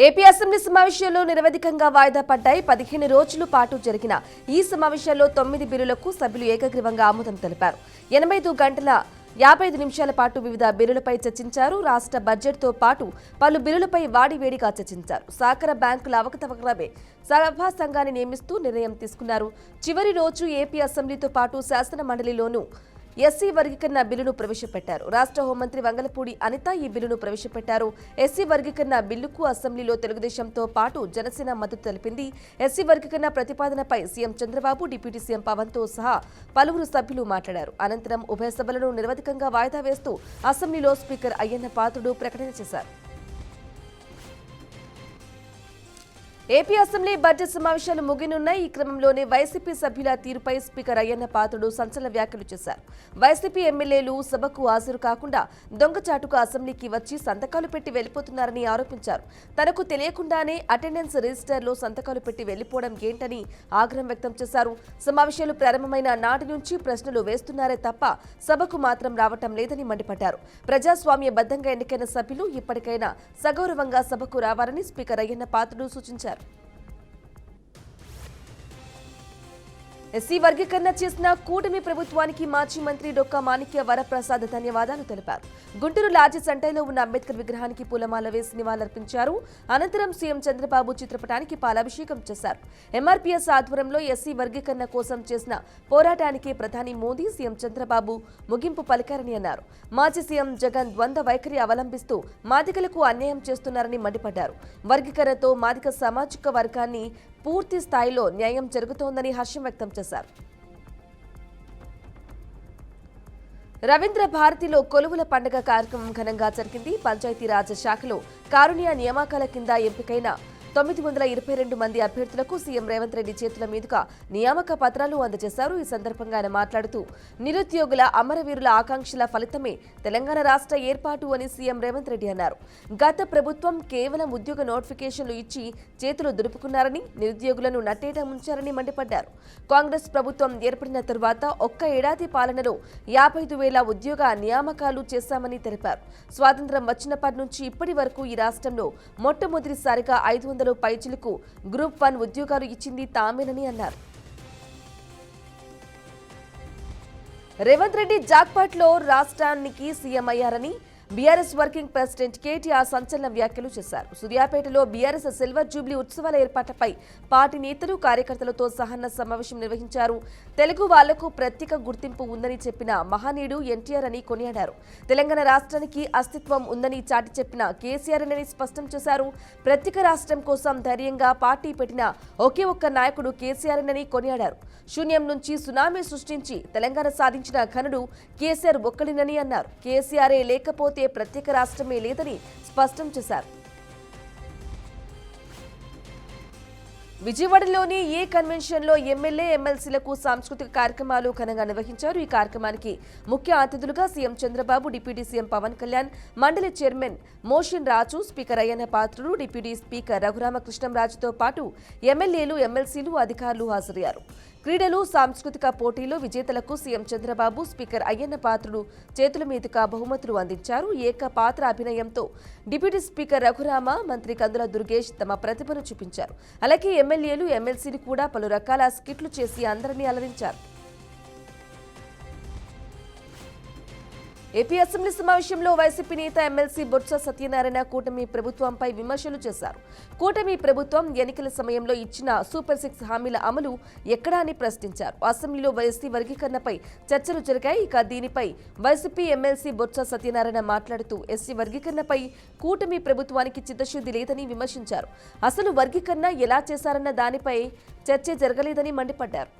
AP assembly సమావేశాల్లో నిరవధికంగా వాయిదా పడ్డాయి. 15 రోజుల పాటు జరిగిన ఈ సమావేశాల్లో 9 బిల్లులకు సభ్యులు ఏకగ్రీవంగా ఆమోదం తెలిపారు. 85 గంటల 55 నిమిషాల పాటు వివిధ బిల్లులపై చర్చించారు. రాష్ట్ర బడ్జెట్తో పాటు పలు బిల్లులపై వాడివేడిగా చర్చించారు. సహకార బ్యాంకుల అవకతవకలపై సభా సంఘాన్ని నియమిస్తూ నిర్ణయం తీసుకున్నారు. చివరి రోజు ఏపీ అసెంబ్లీతో పాటు శాసన మండలిలోనూ ఎస్సీ వర్గీకరణ బిల్లును ప్రవేశపెట్టారు. రాష్ట్ర హోంమంత్రి వంగలపూడి అనిత ఈ బిల్లును ప్రవేశపెట్టారు. ఎస్సీ వర్గీకరణ బిల్లుకు అసెంబ్లీలో తెలుగుదేశంతో పాటు జనసేన మద్దతు తెలిపింది. ఎస్సీ వర్గీకరణ ప్రతిపాదనపై సీఎం చంద్రబాబు, డిప్యూటీ సీఎం పవన్తో సహా పలువురు సభ్యులు మాట్లాడారు. అనంతరం ఉభయ సభలను నిరవధికంగా వాయిదా వేస్తూ అసెంబ్లీలో స్పీకర్ అయ్యన్న పాత్రుడు ప్రకటన చేశారు. ఏపీ అసెంబ్లీ బడ్జెట్ సమావేశాలు ముగినున్నాయి. ఈ క్రమంలోనే వైసీపీ సభ్యుల తీరుపై స్పీకర్ అయ్యన్న పాత్రుడు సంచలన వ్యాఖ్యలు చేశారు. వైసీపీ ఎమ్మెల్యేలు సభకు హాజరు కాకుండా దొంగచాటుగా అసెంబ్లీకి వచ్చి సంతకాలు పెట్టి వెళ్లిపోతున్నారని ఆరోపించారు. తనకు తెలియకుండానే అటెండెన్స్ రిజిస్టర్లో సంతకాలు పెట్టి వెళ్లిపోవడం ఏంటని ఆగ్రహం వ్యక్తం చేశారు. సమావేశాలు ప్రారంభమైన నాటి నుంచి ప్రశ్నలు వేస్తున్నారే తప్ప సభకు మాత్రం రావటం లేదని మండిపడ్డారు. ప్రజాస్వామ్యబద్ధంగా ఎన్నికైన సభ్యులు ఇప్పటికైనా సగౌరవంగా సభకు రావాలని స్పీకర్ అయ్యన్న పాత్రుడు సూచించారు. ఎస్సీ వర్గీకరణ చేసిన కూటమి ప్రభుత్వానికి మాజీ మంత్రి డొక్కా మాణిక్య వరప్రసాద్ ధన్యవాదాలు తెలిపారు. గుంటూరు లాడ్జి సెంటర్లో ఉన్న అంబేద్కర్ విగ్రహానికి పూలమాల వేసి నివాళులర్పించారు. అనంతరం సీఎం చంద్రబాబు చిత్రపటానికి పాలాభిషేకం చేశారు. ఎంఆర్పీఎస్ ఆధ్వర్యంలో ఎస్సీ వర్గీకరణ కోసం చేసిన పోరాటానికి ప్రధాని మోదీ, సీఎం చంద్రబాబు ముగింపు పలికారని అన్నారు. మాజీ సీఎం జగన్ ద్వంద్వ వైఖరి అవలంబిస్తూ మాదిగలకు అన్యాయం చేస్తున్నారని మండిపడ్డారు. వర్గీకరణతో మాదిగ సామాజిక వర్గాన్ని పూర్తి స్థాయిలో న్యాయం జరుగుతోందని హర్షం వ్యక్తం చేశారు. రవీంద్ర భారతిలో కొలువుల పండుగ కార్యక్రమం ఘనంగా జరిగింది. పంచాయతీరాజ్ శాఖలో కారుణ్య నియామకాల కింద ఎంపికైన 922 మంది అభ్యర్థులకు సీఎం రేవంత్ రెడ్డి చేతుల మీదుగా నియామక పత్రాలు అందజేశారు. ఈ సందర్భంగా ఆయన మాట్లాడుతూ నిరుద్యోగుల అమరవీరుల ఆకాంక్షల ఫలితమే తెలంగాణ రాష్ట్ర ఏర్పాటు అని సీఎం రేవంత్ రెడ్డి అన్నారు. గత ప్రభుత్వం కేవలం ఉద్యోగ నోటిఫికేషన్లు ఇచ్చి చేతులు దులుపుకున్నారని, నిరుద్యోగులను నట్టేట ముంచారని మండిపడ్డారు. కాంగ్రెస్ ప్రభుత్వం ఏర్పడిన తరువాత ఒక్క ఏడాది పాలనలో 55,000 ఉద్యోగ నియామకాలు చేశామని తెలిపారు. స్వాతంత్ర్యం వచ్చినప్పటి నుంచి ఇప్పటి వరకు ఈ రాష్ట్రంలో మొట్టమొదటిసారిగా 500 పైచిలకు గ్రూప్ 1 ఉద్యోగాలు ఇచ్చింది తామేనని అన్నారు. రేవంత్ రెడ్డి జాక్పాట్లో రాష్ట్రానికి సీఎం అయ్యారని బీఆర్ఎస్ వర్కింగ్ ప్రెసిడెంట్ కేటీఆర్ సంచలన వ్యాఖ్యలు చేశారు. సూర్యాపేటలో బీఆర్ఎస్ సిల్వర్ జూబ్లీ ఉత్సవాల ఏర్పాట్లపై పార్టీ నేతలు, కార్యకర్తలతో సహన సమావేశం నిర్వహించారు. తెలుగు వాళ్లకు ప్రత్యేక గుర్తింపు ఉందని చెప్పిన మహనీయుడు ఎన్టీఆర్ అని కొనియాడారు. తెలంగాణ రాష్ట్రానికి అస్తిత్వం ఉందని చాటి చెప్పిన కేసీఆర్ అని స్పష్టం చేశారు. ప్రత్యేక రాష్ట్రం కోసం ధైర్యంగా పార్టీ పెట్టిన ఒకే ఒక్క నాయకుడు కేసీఆర్ అని కొనియాడారు. శూన్యం నుంచి సునామీ సృష్టించి తెలంగాణ సాధించిన ఘనుడు కేసీఆర్ ఒక్కడినని అన్నారు. కేసీఆరే లేకపోతే ప్రత్యేక రాష్ట్రమే లేదని స్పష్టం చేశారు. విజయవాడలోని ఏ కన్వెన్షన్లో ఎమ్మెల్యే, ఎమ్మెల్సీలకు సాంస్కృతిక కార్యక్రమాలు ఘనంగా నిర్వహించారు. ఈ కార్యక్రమానికి ముఖ్య అతిథులుగా CM Chandrababu, deputy CM Pawan Kalyan, మండలి chairman Moshen Raju, speaker Ayyanna Patrudu, deputy speaker రఘురామకృష్ణంరాజుతో పాటు ఎమ్మెల్యేలు, ఎమ్మెల్సీలు, అధికారులు హాజరయ్యారు. క్రీడలు, సాంస్కృతిక పోటీలో విజేతలకు సీఎం చంద్రబాబు, స్పీకర్ అయ్యన్న పాత్రుడు చేతుల మీదుగా బహుమతులు అందించారు. ఏకపాత్ర అభినయంతో డిప్యూటీ స్పీకర్ రఘురామ, మంత్రి కందుల దుర్గేష్ తమ ప్రతిభను చూపించారు. అలాగే ఎమ్మెల్యేలు, ఎమ్మెల్సీలు కూడా పలు రకాల స్కిట్లు చేసి అందరినీ అలరించారు. ఏపీ అసెంబ్లీ సమావేశంలో వైసీపీ నేత ఎమ్మెల్సీ బొత్స సత్యనారాయణ కూటమి ప్రభుత్వంపై విమర్శలు చేశారు. కూటమి ప్రభుత్వం ఎన్నికల సమయంలో ఇచ్చిన సూపర్ 6 హామీల అమలు ఎక్కడా అని ప్రశ్నించారు. అసెంబ్లీలో ఎస్సీ వర్గీకరణపై చర్చలు జరిగాయి. ఇక దీనిపై వైసీపీ ఎమ్మెల్సీ బొత్స సత్యనారాయణ మాట్లాడుతూ ఎస్సీ వర్గీకరణపై కూటమి ప్రభుత్వానికి చిత్తశుద్ధి లేదని విమర్శించారు. అసలు వర్గీకరణ ఎలా చేశారన్న దానిపై చర్చే జరగలేదని మండిపడ్డారు.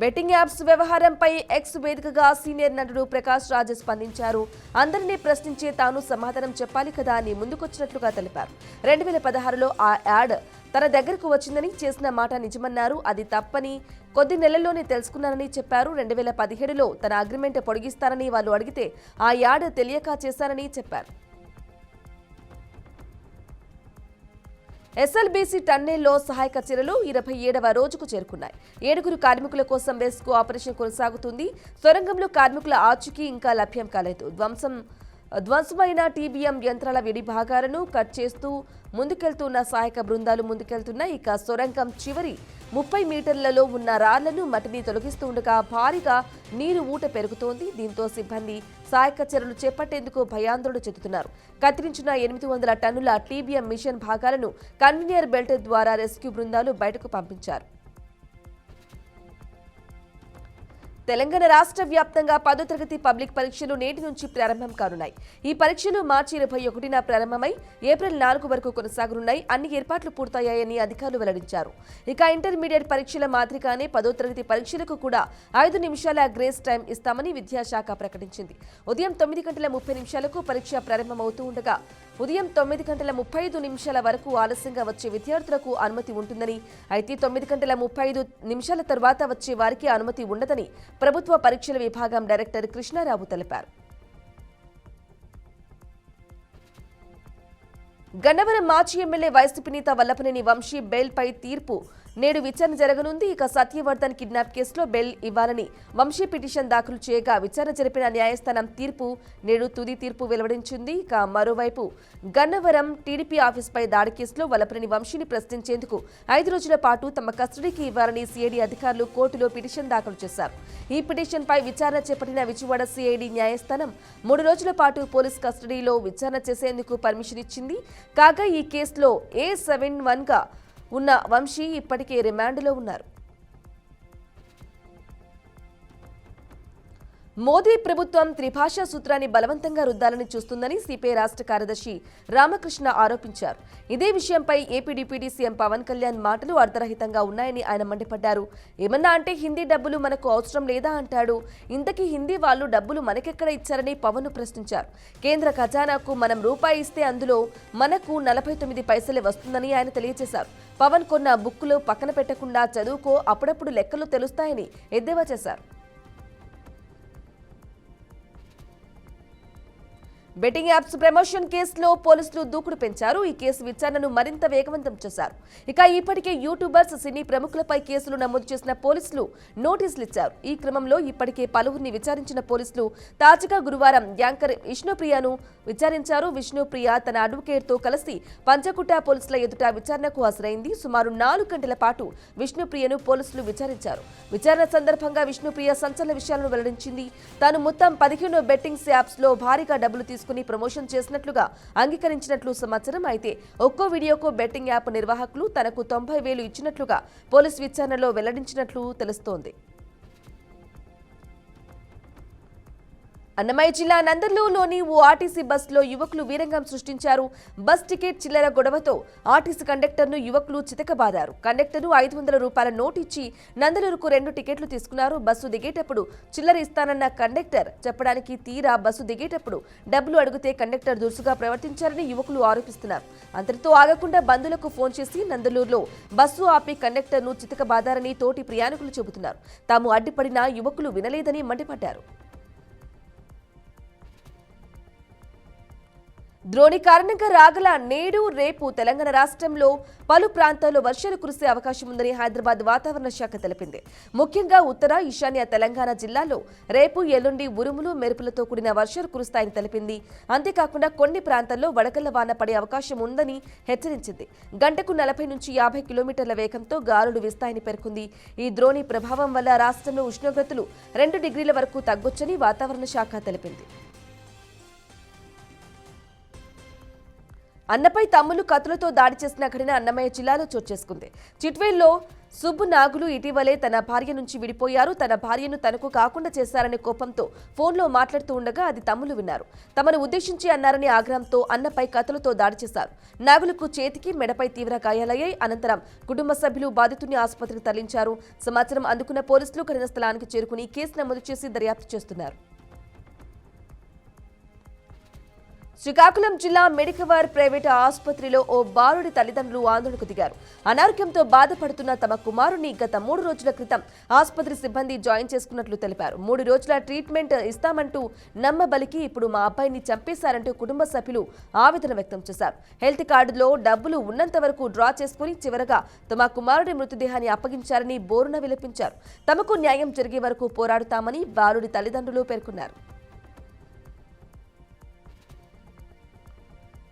బెట్టింగ్ యాప్స్ వ్యవహారంపై ఎక్స్ వేదికగా సీనియర్ నటుడు ప్రకాష్ రాజ్ స్పందించారు. అందరినీ ప్రశ్నించే తాను సమాధానం చెప్పాలి కదా అని ముందుకొచ్చినట్లుగా తెలిపారు. 2016లో ఆ యాడ్ తన దగ్గరకు వచ్చిందని, చేసిన మాట నిజమన్నారు. అది తప్పని కొద్ది నెలల్లోనే తెలుసుకున్నానని చెప్పారు. 2017లో తన అగ్రిమెంట్ పొడిగిస్తారని వాళ్ళు అడిగితే ఆ యాడ్ తెలియక చేశారని చెప్పారు. ఎస్ఎల్బీసీ టన్నెల్లో సహాయక చర్యలు 27వ రోజుకు చేరుకున్నాయి. 7 కార్మికుల కోసం రెస్క్యూ ఆపరేషన్ కొనసాగుతుంది. సొరంగంలో కార్మికుల ఆచూకీ ఇంకా లభ్యం కాలేదు. ధ్వంసం ధ్వంసమైన టీబీఎం యంత్రాల విడి భాగాలను కట్ చేస్తూ ముందుకెళ్తున్న సహాయక బృందాలు ముందుకెళ్తున్నాయి. ఇక సొరంగం చివరి 30 మీటర్లలో ఉన్న రాళ్లను మట్టిని తొలగిస్తుండగా భారీగా నీరు ఊట పెరుగుతోంది. దీంతో సిబ్బంది సహాయక చర్యలు చేపట్టేందుకు భయాందోళన చెందుతున్నారు. కత్తిరించిన 800 టన్నుల టీబీఎం మిషన్ భాగాలను కన్వేయర్ బెల్ట్ ద్వారా రెస్క్యూ బృందాలు బయటకు పంపించారు. తెలంగాణ రాష్ట్ర వ్యాప్తంగా 10వ తరగతి పబ్లిక్ పరీక్షలు నేటి నుంచి ప్రారంభం కానున్నాయి. ఈ పరీక్షలు మార్చి 21న ప్రారంభమై ఏప్రిల్ 4 వరకు కొనసాగనున్నాయి. అన్ని ఏర్పాట్లు పూర్తయ్యాయని అధికారులు వెల్లడించారు. ఇక ఇంటర్మీడియట్ పరీక్షల మాదిరిగానే 10వ తరగతి పరీక్షలకు కూడా 5 నిమిషాల గ్రేస్ టైం ఇస్తామని విద్యాశాఖ ప్రకటించింది. ఉదయం 9:30 పరీక్ష ప్రారంభమవుతూ ఉండగా ఉదయం 9:35 వరకు ఆలస్యంగా వచ్చే విద్యార్థులకు అనుమతి ఉంటుందని, అయితే 9:35 తర్వాత వచ్చే వారికి అనుమతి ఉండదని ప్రభుత్వ పరీక్షల విభాగం డైరెక్టర్ కృష్ణారావు తెలిపారు. గన్నవరం మాజీ ఎమ్మెల్యే వైసీపీ నేత వల్లభనేని వంశీ బెయిల్పై తీర్పు నేడు విచారణ జరగనుంది. ఇక సత్యవర్ధన్ కిడ్నాప్ కేసులో బెయిల్ ఇవ్వాలని వంశీ పిటిషన్ దాఖలు చేయగా విచారణ జరిపిన న్యాయస్థానం తీర్పు నేడు తుది తీర్పు వెలువడించింది. ఇక మరోవైపు గన్నవరం టీడీపీ ఆఫీస్పై దాడి కేసులో వల్లభనేని వంశీని ప్రశ్నించేందుకు 5 రోజుల పాటు తమ కస్టడీకి ఇవ్వాలని సిఐడి అధికారులు కోర్టులో పిటిషన్ దాఖలు చేశారు. ఈ పిటిషన్పై విచారణ చేపట్టిన విజయవాడ సిఐడి న్యాయస్థానం 3 రోజుల పాటు పోలీస్ కస్టడీలో విచారణ చేసేందుకు పర్మిషన్ ఇచ్చింది. కాగా ఈ కేసులో A71గా ఉన్న వంశీ ఇప్పటికే రిమాండ్లో ఉన్నారు. మోదీ ప్రభుత్వం త్రిభాషా సూత్రాన్ని బలవంతంగా రుద్దాలని చూస్తుందని సిపిఐ రాష్ట్ర కార్యదర్శి రామకృష్ణ ఆరోపించారు. ఇదే విషయంపై AP deputy CM Pawan Kalyan మాటలు అర్థరహితంగా ఉన్నాయని ఆయన మండిపడ్డారు. ఏమన్నా అంటే హిందీ డబ్బులు మనకు అవసరం లేదా అంటాడు. ఇంతకీ హిందీ వాళ్ళు డబ్బులు మనకెక్కడ ఇచ్చారని పవన్ ప్రశ్నించారు. కేంద్ర ఖజానాకు మనం రూపాయి ఇస్తే అందులో మనకు 49 పైసలే వస్తుందని ఆయన తెలియజేశారు. పవన్ కొన్న బుక్కులు పక్కన పెట్టకుండా చదువుకో, అప్పుడప్పుడు లెక్కలు తెలుస్తాయని ఎద్దేవా చేశారు. బెట్టింగ్ యాప్స్ ప్రమోషన్ కేసులో పోలీసులు దూకుడు పెంచారు. ఈ కేసు విచారణను మరింత వేగవంతం చేశారు. ఇక ఇప్పటికే యూట్యూబర్స్, సినీ ప్రముఖులపై కేసులు నమోదు చేసిన పోలీసులు నోటీసులు ఇచ్చారు. ఈ క్రమంలో ఇప్పటికే పలువురిని విచారించిన పోలీసులు తాజాగా గురువారం యాంకర్ విష్ణుప్రియను విచారించారు. విష్ణుప్రియ తన అడ్వకేట్తో కలిసి పంచకుట్ట పోలీసుల ఎదుట విచారణకు హాజరైంది. సుమారు 4 గంటల పాటు విష్ణుప్రియను పోలీసులు విచారించారు. విచారణ సందర్భంగా విష్ణుప్రియ సంచలన విషయాలను వెల్లడించింది. తాను మొత్తం 15 బెట్టింగ్స్ యాప్స్ లో భారీగా డబ్బులు తీసుకుని ప్రమోషన్ చేసినట్లుగా అంగీకరించినట్లు సమాచారం. అయితే ఒక్కో వీడియోకు బెట్టింగ్ యాప్ నిర్వాహకులు తనకు 90,000 ఇచ్చినట్లుగా పోలీసు విచారణలో వెల్లడించినట్లు తెలుస్తోంది. అన్నమయ్య జిల్లా నందలూరులోని ఓ ఆర్టీసీ బస్సులో యువకులు వీరంగం సృష్టించారు. బస్ టికెట్ చిల్లర గొడవతో ఆర్టీసీ కండక్టర్ను యువకులు చితకబాదారు. కండక్టర్ను 500 రూపాయల నోటు ఇచ్చి నందలూరుకు 2 టికెట్లు తీసుకున్నారు. బస్సు దిగేటప్పుడు చిల్లర ఇస్తానన్న కండక్టర్ చెప్పడానికి తీరా బస్సు దిగేటప్పుడు డబ్బులు అడిగితే కండక్టర్ దురుసుగా ప్రవర్తించారని యువకులు ఆరోపిస్తున్నారు. అంతటితో ఆగకుండా బంధువులకు ఫోన్ చేసి నందలూరులో బస్సు ఆపి కండక్టర్ను చితకబాదారని తోటి ప్రయాణికులు చెబుతున్నారు. తాము అడ్డుపడినా యువకులు వినలేదని మండిపడ్డారు. ద్రోణి కారణంగా రాగల నేడు రేపు తెలంగాణ రాష్ట్రంలో పలు ప్రాంతాల్లో వర్షాలు కురిసే అవకాశం ఉందని హైదరాబాద్ వాతావరణ శాఖ తెలిపింది. ముఖ్యంగా ఉత్తర, ఈశాన్య తెలంగాణ జిల్లాల్లో రేపు, ఎల్లుండి ఉరుములు, మెరుపులతో కూడిన వర్షాలు కురుస్తాయని తెలిపింది. అంతేకాకుండా కొన్ని ప్రాంతాల్లో వడగళ్ల వాన పడే అవకాశం ఉందని హెచ్చరించింది. గంటకు 40 నుంచి 50 కిలోమీటర్ల వేగంతో గాలులు వీస్తాయని పేర్కొంది. ఈ ద్రోణి ప్రభావం వల్ల రాష్ట్రంలో ఉష్ణోగ్రతలు 2 డిగ్రీల వరకు తగ్గొచ్చని వాతావరణ శాఖ తెలిపింది. అన్నపై తమ్ములు కత్తులతో దాడి చేసిన ఘటన అన్నమయ్య జిల్లాలో చోటు చేసుకుంది. చిట్వేల్లో సుబ్బు నాగులు ఇటీవలే తన భార్య నుంచి విడిపోయారు. తన భార్యను తనకు కాకుండా చేశారనే కోపంతో ఫోన్లో మాట్లాడుతూ ఉండగా అది తమ్ములు విన్నారు. తమను ఉద్దేశించి అన్నారని ఆగ్రహంతో అన్నపై కత్తులతో దాడి చేశారు. నాగులకు చేతికి, మెడపై తీవ్ర గాయాలయ్యాయి. అనంతరం కుటుంబ సభ్యులు బాధితుడిని ఆసుపత్రికి తరలించారు. సమాచారం అందుకున్న పోలీసులు ఘటనా స్థలానికి చేరుకుని కేసు నమోదు చేసి దర్యాప్తు చేస్తున్నారు. శ్రీకాకుళం జిల్లా మెడికవర్ ప్రైవేటు ఆసుపత్రిలో ఓ బాలుడి తల్లిదండ్రులు ఆందోళనకు దిగారు. అనారోగ్యంతో బాధపడుతున్న తమ కుమారుని గత 3 రోజుల క్రితం ఆసుపత్రి సిబ్బంది జాయిన్ చేసుకున్నట్లు తెలిపారు. 3 రోజుల ట్రీట్మెంట్ ఇస్తామంటూ నమ్మబలికి ఇప్పుడు మా అబ్బాయిని చంపేశారంటూ కుటుంబ సభ్యులు ఆవేదన వ్యక్తం చేశారు. హెల్త్ కార్డులో డబ్బులు ఉన్నంత వరకు డ్రా చేసుకుని చివరగా తమ కుమారుడి మృతదేహాన్ని అప్పగించారని బోరున విలపించారు. తమకు న్యాయం జరిగే వరకు పోరాడుతామని బాలుడి తల్లిదండ్రులు పేర్కొన్నారు.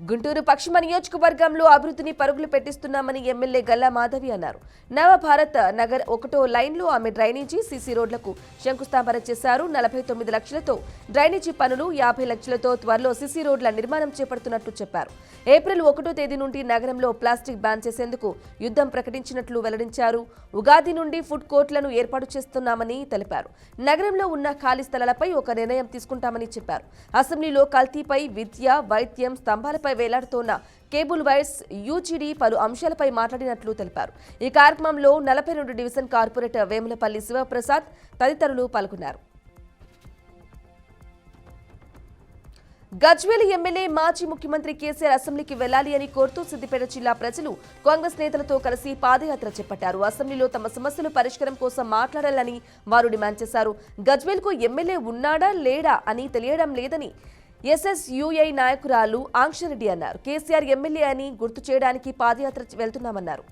గుంటూరు పశ్చిమ నియోజకవర్గంలో అభివృద్ధిని పరుగులు పెట్టిస్తున్నామని ఎమ్మెల్యే గల్లా మాధవి అన్నారు. నవభారత్ నగర్ 1వ లైన్లో ఆమె డ్రైనేజీ సీసీ రోడ్లకు శంకుస్థాపన చేశారు. 49 లక్షలతో డ్రైనేజీ పనులు, 50 లక్షలతో త్వరలో సీసీ రోడ్ల నిర్మాణం చేపడుతున్నట్లు చెప్పారు. ఏప్రిల్ 1వ తేదీ నుండి నగరంలో ప్లాస్టిక్ బ్యాన్ చేసేందుకు యుద్ధం ప్రకటించినట్లు వెల్లడించారు. ఉగాది నుండి ఫుడ్ కోర్టులను ఏర్పాటు చేస్తున్నామని తెలిపారు. నగరంలో ఉన్న ఖాళీ స్థలాలపై ఒక నిర్ణయం తీసుకుంటామని చెప్పారు. అసెంబ్లీలో కల్తీపై, విద్య, వైద్యం, స్తంభాలపై వేలాడుతోన్న కేబుల్ వైర్స్, యూజీడీ పలు అంశాలపై మాట్లాడినట్లు తెలిపారు. ఈ కార్యక్రమంలో 42 డివిజన్ కార్పొరేటర్ వేములపల్లి శివప్రసాద్ తదితరులు పాల్గొన్నారు. గజ్వేల్ ఎమ్మెల్యే మాజీ ముఖ్యమంత్రి కేసీఆర్ అసెంబ్లీకి వెళ్లాలి అని కోరుతూ సిద్దిపేట జిల్లా ప్రజలు కాంగ్రెస్ నేతలతో కలిసి పాదయాత్ర చేపట్టారు. అసెంబ్లీలో తమ సమస్యల పరిష్కారం కోసం మాట్లాడాలని వారు డిమాండ్ చేశారు. గజ్వేల్ కు ఎమ్మెల్యే ఉన్నాడా లేడా అని తెలియడం లేదని ఎస్ఎస్యూఐ నాయకురాలు ఆంక్షరెడ్డి అన్నారు. కేసీఆర్ ఎమ్మెల్యే అని గుర్తు చేయడానికి పాదయాత్ర వెళ్తున్నామన్నారు.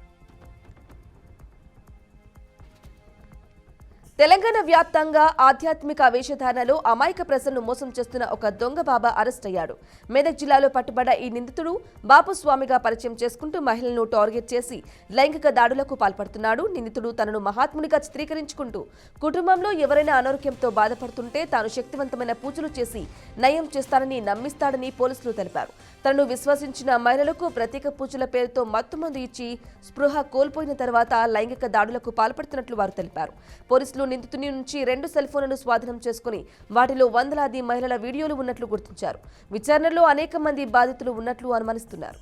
తెలంగాణ వ్యాప్తంగా ఆధ్యాత్మిక వేషధారణలో అమాయక ప్రజలను మోసం చేస్తున్న ఒక దొంగ బాబా అరెస్ట్ అయ్యాడు. మెదక్ జిల్లాలో పట్టుబడ్డ ఈ నిందితుడు బాపుస్వామిగా పరిచయం చేసుకుంటూ మహిళలను టార్గెట్ చేసి లైంగిక దాడులకు పాల్పడుతున్నాడు. నిందితుడు తనను మహాత్మునిగా చిత్రీకరించుకుంటూ కుటుంబంలో ఎవరైనా అనారోగ్యంతో బాధపడుతుంటే తాను శక్తివంతమైన పూజలు చేసి నయం చేస్తానని నమ్మిస్తాడని పోలీసులు తెలిపారు. తనను విశ్వసించిన మహిళలకు ప్రత్యేక పూజల పేరుతో మత్తుమందు ఇచ్చి స్పృహ కోల్పోయిన తర్వాత లైంగిక దాడులకు పాల్పడుతున్నట్లు వారు తెలిపారు. పోలీసులు నిందితుని నుంచి 2 సెల్ ఫోన్లను స్వాధీనం చేసుకుని వాటిలో వందలాది మహిళల వీడియోలు ఉన్నట్లు గుర్తించారు. విచారణలో అనేక మంది బాధితులు ఉన్నట్లు అనుమానిస్తున్నారు.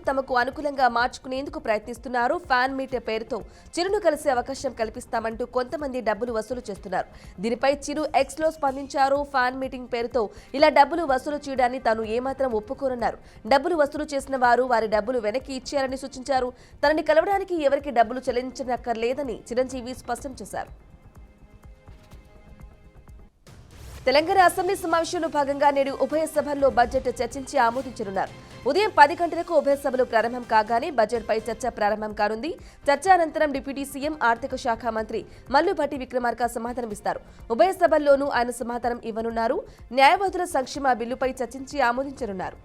తమకు అనుకూలంగా మార్చుకునేందుకు ప్రయత్నిస్తున్నారు. ఫ్యాన్ మీట్ పేరుతో చిరును కలిసే అవకాశం కల్పిస్తామంటూ కొంతమంది డబ్బులు వసూలు చేస్తున్నారు. దీనిపై చిరు ఎక్స్ లో స్పందించారు. ఫ్యాన్ మీటింగ్ పేరుతో ఇలా డబ్బులు వసూలు చేయడాన్ని తాను ఏమాత్రం ఒప్పుకోరన్నారు. డబ్బులు వసూలు చేసిన వారు వారి డబ్బులు వెనక్కి ఇచ్చేయాలని సూచించారు. తనని కలవడానికి ఎవరికి డబ్బులు చెల్లించనక్కర్లేదని చిరంజీవి స్పష్టం చేశారు. తెలంగాణ అసెంబ్లీ సమావేశంలో భాగంగా నేడు ఉభయ సభల్లో బడ్జెట్ చర్చించి ఆమోదించనున్నారు. ఉదయం 10 గంటలకు ఉభయ సభలు ప్రారంభం కాగానే బడ్జెట్పై చర్చ ప్రారంభం కానుంది. చర్చ అనంతరం డిప్యూటీ సీఎం ఆర్థిక శాఖ మంత్రి మల్లుభట్టి విక్రమార్క సమాధానమిస్తారు. ఉభయ సభల్లోనూ ఆయన సమాధానం ఇవ్వనున్నారు. న్యాయవాదుల సంక్షేమ బిల్లుపై చర్చించి ఆమోదించనున్నారు.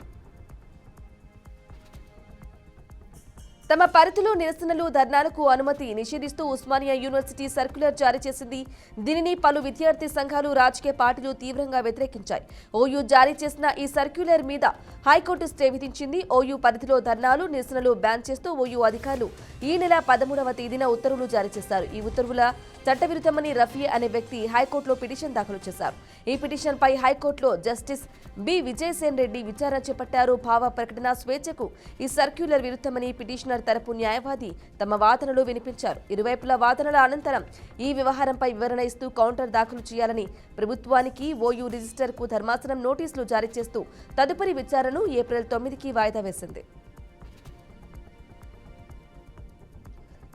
తమ పరిధిలో నిరసనలు, ధర్నాలకు అనుమతి నిషేధిస్తూ ఉస్మానియా యూనివర్సిటీ సర్క్యులర్ జారీ చేసింది. దీనిని పలు విద్యార్థి సంఘాలు, రాజకీయ పార్టీలు తీవ్రంగా వ్యతిరేకించాయి. ఓయూ జారీ చేసిన ఈ సర్క్యులర్ మీద హైకోర్టు స్టే విధించింది. ఓయూ పరిధిలో ధర్నాలు, నిరసనలు బ్యాన్ చేస్తూ ఓయూ అధికారులు ఈ నెల 13వ తేదీన ఉత్తర్వులు జారీ చేశారు. ఈ ఉత్తర్వుల చట్టవిరుద్ధమని రఫీ అనే వ్యక్తి హైకోర్టులో పిటిషన్ దాఖలు చేశారు. ఈ పిటిషన్పై హైకోర్టులో జస్టిస్ బి విజయసేన్ రెడ్డి విచారణ చేపట్టారు. భావ ప్రకటన స్వేచ్ఛకు ఈ సర్క్యులర్ విరుద్ధమని పిటిషనర్ తరపు న్యాయవాది తమ వాదనలు వినిపించారు. ఇరువైపుల వాదనల అనంతరం ఈ వ్యవహారంపై వివరణ ఇస్తూ కౌంటర్ దాఖలు చేయాలని ప్రభుత్వానికి ఓయూ రిజిస్టర్కు ధర్మాసనం నోటీసులు జారీ చేస్తూ తదుపరి విచారణను ఏప్రిల్ 9కి వాయిదా వేసింది.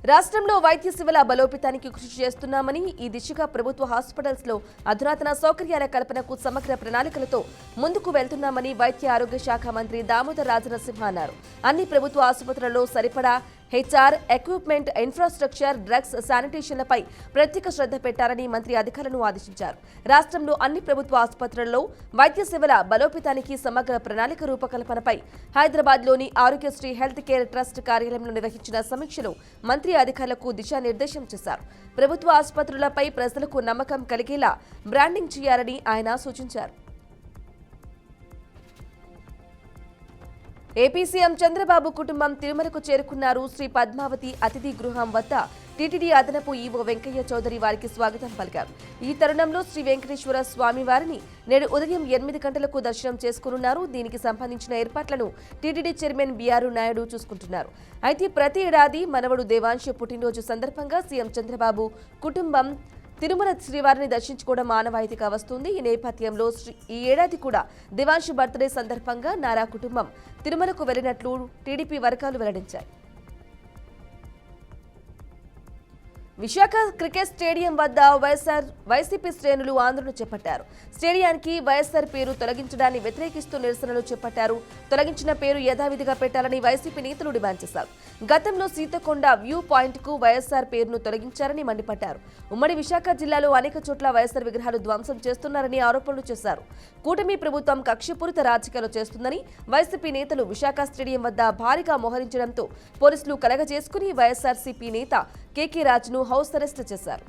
రాష్ట్రంలో వైద్య సేవల బలోపేతానికి కృషి చేస్తున్నామని, ఈ దిశగా ప్రభుత్వ హాస్పిటల్స్ లో అధునాతన సౌకర్యాల కల్పనకు సమగ్ర ప్రణాళికలతో ముందుకు వెళ్తున్నామని వైద్య ఆరోగ్య శాఖ మంత్రి దామోదర్ రాజనరసింహ అన్నారు. అన్ని ప్రభుత్వ ఆసుపత్రుల్లో సరిపడా హెచ్ఆర్, ఎక్విప్మెంట్, ఇన్ఫ్రాస్ట్రక్చర్, డ్రగ్స్, శానిటేషన్లపై ప్రత్యేక శ్రద్ధ పెట్టాలని మంత్రి అధికారులను ఆదేశించారు. రాష్ట్రంలో అన్ని ప్రభుత్వ ఆసుపత్రుల్లో వైద్య సేవల బలోపేతానికి సమగ్ర ప్రణాళిక రూపకల్పనపై హైదరాబాద్లోని ఆరోగ్యశ్రీ హెల్త్ కేర్ ట్రస్ట్ కార్యాలయంలో నిర్వహించిన సమీక్షలో మంత్రి అధికారులకు దిశానిర్దేశం చేశారు. ప్రభుత్వ ఆసుపత్రులపై ప్రజలకు నమ్మకం కలిగేలా బ్రాండింగ్ చేయాలని ఆయన సూచించారు. ఏపీ సీఎం చంద్రబాబు కుటుంబం తిరుమలకు చేరుకున్నారు. శ్రీ పద్మావతి అతిథి గృహం వద్ద టీటీడీ అదనపు ఈవో వెంకయ్య చౌదరి వారికి స్వాగతం పలికారు. ఈ తరుణంలో శ్రీ వెంకటేశ్వర స్వామి వారిని నేడు ఉదయం 8 గంటలకు దర్శనం చేసుకోనున్నారు. దీనికి సంబంధించిన ఏర్పాట్లను టీటీడీ చైర్మన్ బీఆర్ నాయుడు చూసుకుంటున్నారు. అయితే ప్రతి ఏడాది మనవడు దేవాంశ్ పుట్టినరోజు సందర్భంగా సీఎం చంద్రబాబు కుటుంబం తిరుమల శ్రీవారిని దర్శించుకోవడం ఆనవాయితీగా వస్తుంది. ఈ నేపథ్యంలో ఈ ఏడాది కూడా దేవాంశ్ బర్త్డే సందర్భంగా నారా కుటుంబం తిరుమలకు వెళ్లినట్లు టీడీపీ వర్గాలు వెల్లడించాయి. విశాఖ క్రికెట్ స్టేడియం వద్ద వైసీపీ శ్రేణులు ఆందోళన చేపట్టారు. స్టేడియానికి వైఎస్ఆర్ పేరు తొలగించడాన్ని వ్యతిరేకిస్తూ నిరసనలు చేపట్టారు. తొలగించిన పేరు యథావిధిగా పెట్టాలని వైసీపీ నేతలు డిమాండ్ చేశారు. గతంలో సీతకొండ వ్యూ పాయింట్ కు వైఎస్ఆర్ పేరును తొలగించారని మండిపడ్డారు. ఉమ్మడి విశాఖ జిల్లాలో అనేక చోట్ల వైఎస్ఆర్ విగ్రహాలు ధ్వంసం చేస్తున్నారని ఆరోపణలు చేశారు. కూటమి ప్రభుత్వం కక్షపూరిత రాజకీయాలు చేస్తుందని వైసీపీ నేతలు విశాఖ స్టేడియం వద్ద భారీగా మోహరించడంతో పోలీసులు కలగజేసుకుని వైఎస్ఆర్సీపీ నేత కేకే రాజ్ను హౌస్ అరెస్ట్ చేశారు.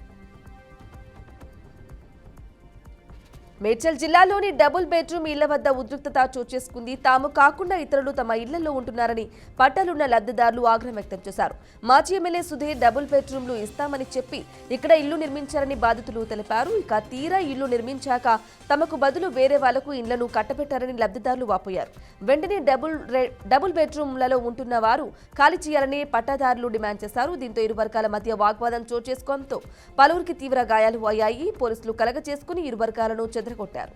మేడ్చల్ జిల్లాలోని డబుల్ బెడ్రూమ్ ఇళ్ల వద్ద ఉద్రిక్తత చోటు చేసుకుంది. తాము కాకుండా ఇతరులు తమ ఇళ్లలో ఉంటున్నారని పట్టాలున్న లబ్ధిదారులు ఆగ్రహం వ్యక్తం చేశారు. మాజీ ఎమ్మెల్యే సుధీర్ డబుల్ బెడ్రూమ్లు ఇస్తామని చెప్పి ఇక్కడ ఇల్లు నిర్మించారని బాధితులు తెలిపారు. ఇక తీరా ఇల్లు నిర్మించాక తమకు బదులు వేరే వాళ్లకు ఇళ్లను కట్టబెట్టారని లబ్ధిదారులు వాపోయారు. వెంటనే డబుల్ బెడ్రూమ్లలో ఉంటున్న వారు ఖాళీ చేయాలని పట్టాదారులు డిమాండ్ చేశారు. దీంతో ఇరు వర్గాల మధ్య వాగ్వాదం చోటు చేసుకోవడంతో పలువురికి తీవ్ర గాయాలు అయ్యాయి. పోలీసులు కలగ చేసుకుని ఇరు వర్గాలను చెదరగొట్టారు.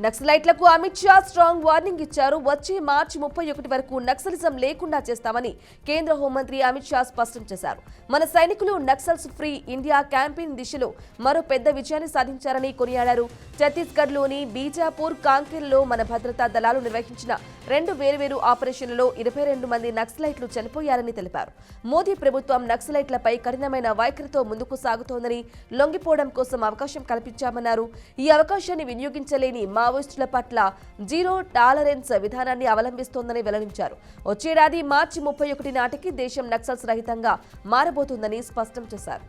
నక్సలైట్లకు అమిత్ షా స్ట్రాంగ్ వార్నింగ్ ఇచ్చారు. వచ్చే మార్చి 31 వరకు నక్సలిజం లేకుండా చేస్తామని కేంద్ర హోంమంత్రి అమిత్ షా స్పష్టం చేశారు. మన సైనికులు నక్సల్స్ ఫ్రీ ఇండియా క్యాంపెయిన్ దిశలో మరో పెద్ద విజయాన్ని సాధించారని కొనియాడారు. ఛత్తీస్గఢ్లోని బీజాపూర్, కాంకేర్లో మన భద్రతా దళాలు నిర్వహించిన 2 వేర్వేరు ఆపరేషన్లలో 22 మంది నక్సలైట్లు చనిపోయారని తెలిపారు. మోదీ ప్రభుత్వం నక్సలైట్లపై కఠినమైన వైఖరితో ముందుకు సాగుతోందని, లొంగిపోవడం కోసం అవకాశం కల్పించామన్నారు. ఈ అవకాశాన్ని వినియోగించలేని మావోయిస్టుల పట్ల జీరో టాలరెన్స్ విధానాన్ని అవలంబిస్తోందని వెల్లడించారు. వచ్చేడాది మార్చి 31 నాటికి దేశం నక్సల్స్ రహితంగా మారబోతుందని స్పష్టం చేశారు.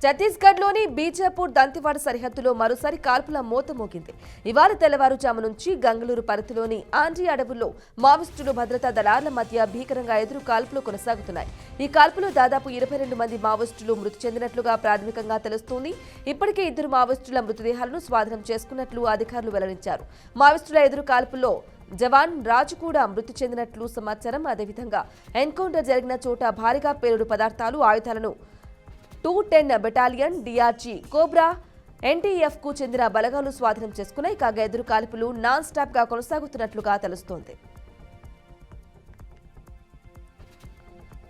ఛత్తీస్గఢ్లోని బీజాపూర్ దంతివాడ సరిహద్దులో మరోసారి కాల్పుల మోత మోగింది. ఇవాళ తెల్లవారుజాము నుంచి గంగళూరు పరిధిలోని ఆంజీ అడవుల్లో మావోయిస్టులు భద్రతా దళాల మధ్య భీకరంగా ఎదురు కాల్పులు కొనసాగుతున్నాయి. ఈ కాల్పులో దాదాపు 22 మంది మావోయిస్టులు మృతి చెందినట్లుగా ప్రాథమికంగా తెలుస్తోంది. ఇప్పటికే 2 మావోయిస్టుల మృతదేహాలను స్వాధీనం చేసుకున్నట్లు అధికారులు వెల్లడించారు. మావోయిస్టుల ఎదురు కాల్పుల్లో జవాన్ రాజు కూడా మృతి చెందినట్లు సమాచారం. అదేవిధంగా ఎన్కౌంటర్ జరిగిన చోట భారీగా పేలుడు పదార్థాలు, ఆయుధాలను 210 బెటాలియన్, డిఆర్జీ, కోబ్రా, ఎన్టీఎఫ్ కు చెందిన బలగాలు స్వాధీనం చేసుకున్నాయి. కాగా ఎదురు కాల్పులు నాన్ స్టాప్ గా కొనసాగుతున్నట్లుగా తెలుస్తోంది.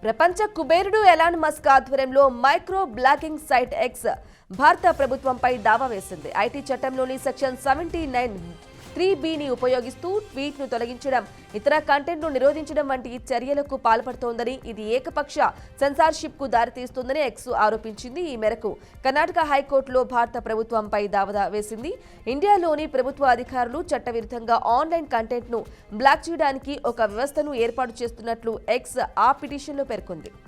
ప్రపంచ కుబేరుడు ఎలాన్ మస్క్ ఆధ్వర్యంలో మైక్రో బ్లాగింగ్ సైట్ ఎక్స్ భారత ప్రభుత్వంపై దావా వేసింది. ఐటీ చట్టంలోని సెక్షన్ 79(3)(b)ని ఉపయోగిస్తూ ట్వీట్ను తొలగించడం, ఇతర కంటెంట్ను నిరోధించడం వంటి చర్యలకు పాల్పడుతోందని, ఇది ఏకపక్ష సెన్సార్షిప్ కు దారితీస్తుందని ఎక్స్ ఆరోపించింది. ఈ మేరకు కర్ణాటక హైకోర్టులో భారత ప్రభుత్వంపై దావా వేసింది. ఇండియాలోని ప్రభుత్వ అధికారులు చట్టవిరుద్ధంగా ఆన్లైన్ కంటెంట్ను బ్లాక్ చేయడానికి ఒక వ్యవస్థను ఏర్పాటు చేస్తున్నట్లు ఎక్స్ ఆ పిటిషన్లో పేర్కొంది.